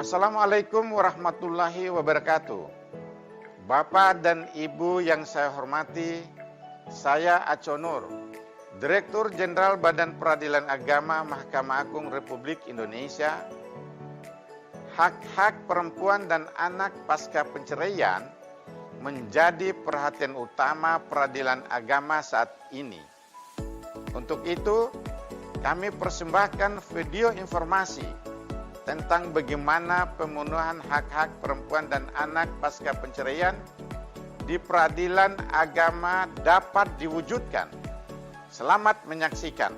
Assalamualaikum warahmatullahi wabarakatuh. Bapak dan Ibu yang saya hormati, saya Aco Nur, Direktur Jenderal Badan Peradilan Agama Mahkamah Agung Republik Indonesia. Hak-hak perempuan dan anak pasca penceraian menjadi perhatian utama peradilan agama saat ini. Untuk itu, kami persembahkan video informasi tentang bagaimana pemenuhan hak-hak perempuan dan anak pasca penceraian di peradilan agama dapat diwujudkan. Selamat menyaksikan.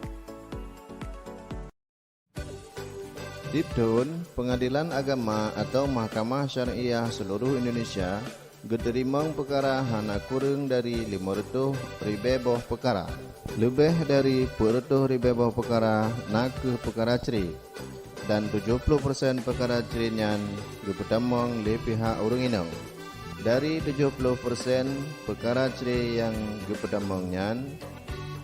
Diptun, Pengadilan Agama atau Mahkamah Syariah seluruh Indonesia geterimang perkara hana kurang dari 500,000 perkara. Lebih dari 400,000 perkara nak ke perkara cerai. Dan 70% perkara cerinyan dipertamang oleh pihak orang inang. Dari 70% perkara cerai yang dipertamangnya,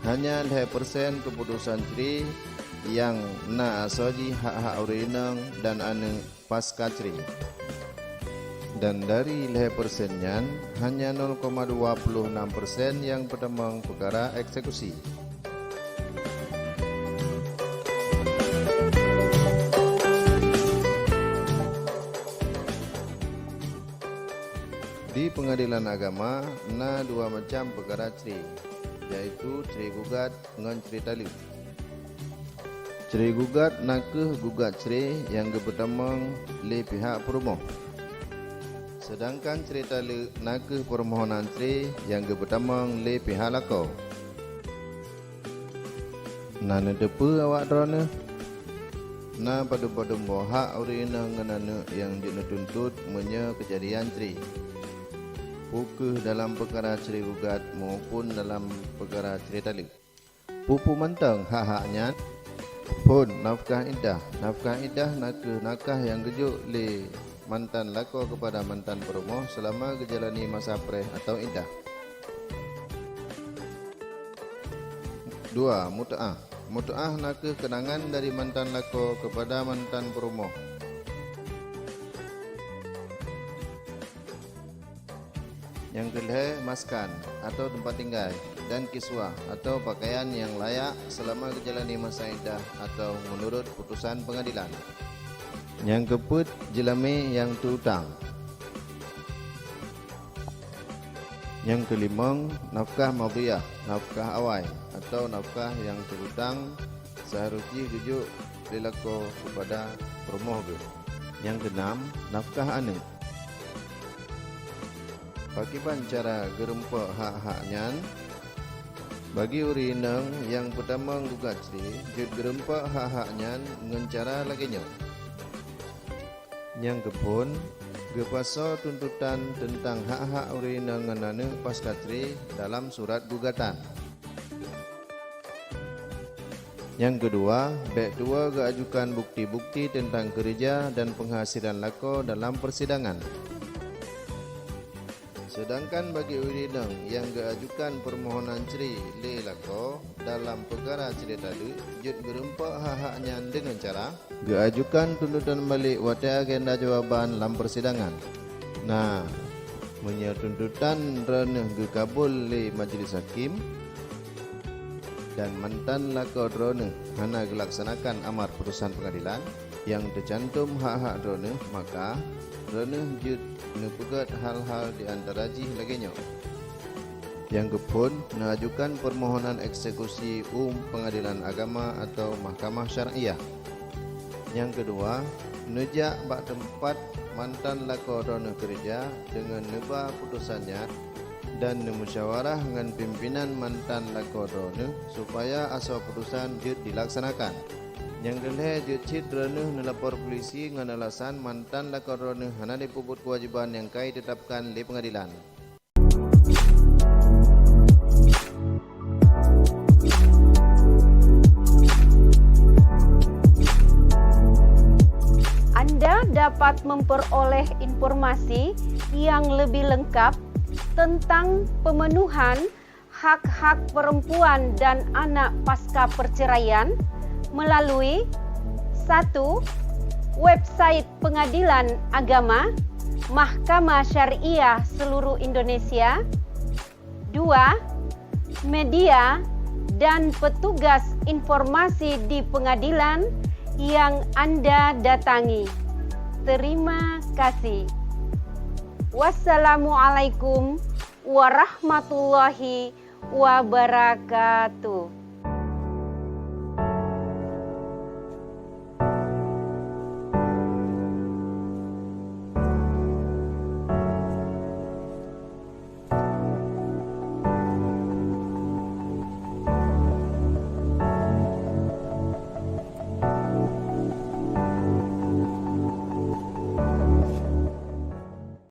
hanya 2% keputusan cerai yang nak asoji hak-hak orang inang dan anak pasca cerai. Dan dari 2%-nya, hanya 0,26% yang pertamang perkara eksekusi. Di pengadilan agama, ada dua macam perkara cerai, yaitu cerai gugat dengan cerai tali. Cerai gugat nak gugat cerai yang bertamang oleh pihak perumoh. Sedangkan cerai tali nak permohonan cerai yang bertamang oleh pihak lakau. Nana depa awak drone? Na pada hak orang ngenana yang dituntut menya kejadian cerai. Buku dalam perkara cerai gugat maupun dalam perkara cerai tali. Pupu mentang hak-haknya pun nafkah iddah. Nafkah iddah nakah yang gejuk le mantan lako kepada mantan perumoh selama gejalani masa preh atau iddah. 2. Mut'ah. Mut'ah nakah kenangan dari mantan lako kepada mantan perumoh. Yang kedua, maskan atau tempat tinggal dan kiswah atau pakaian yang layak selama menjalani masa iddah atau menurut putusan pengadilan. Yang keempat, jelami yang terhutang. Yang kelima, nafkah mabiyah, nafkah awal atau nafkah yang terhutang seharusnya gejuk dilaku kepada perumoh. Yang keenam, nafkah anak. Bagaimana cara gerempak hak-haknya? Bagi orang yang pertama gugat cerai, jut gerempak hak-haknya dengan cara laginya. Yang kepun, gepasa tuntutan tentang hak-hak orang ngenana pasca cerai dalam surat gugatan. Yang kedua, baik dua geajukan bukti-bukti tentang kerja dan penghasilan lako dalam persidangan. Sedangkan bagi orang yang geajukan permohonan cerai le lako dalam perkara cerai tadi, jut gerempak hak-haknya dengan cara geajukan tuntutan balik wata agenda jawaban dalam persidangan. Nah, menye tuntutan reneh gekabul le majlis hakim dan mantan lako drone hana gelaksanakan amar putusan pengadilan yang tercantum hak-hak drone, maka drone jut nepegat hal-hal di antara jih laginya. Yang kepun, mengajukan permohonan eksekusi pengadilan agama atau mahkamah syariah. Yang kedua, nejak bak tempat mantan lako drone kerja dengan nebah putusannya dan musyawarah dengan pimpinan mantan lako drone supaya asal putusan jut dilaksanakan. Yang kedua, jut cit drone nelapor polisi dengan alasan mantan lako drone hana dipuput kewajiban yang kai tetapkan di pengadilan. Anda dapat memperoleh informasi yang lebih lengkap tentang pemenuhan hak-hak perempuan dan anak pasca perceraian melalui 1. website Pengadilan Agama Mahkamah Syariah Seluruh Indonesia. 2. Media dan petugas informasi di pengadilan yang Anda datangi. Terima kasih. Wassalamualaikum warahmatullahi wabarakatuh.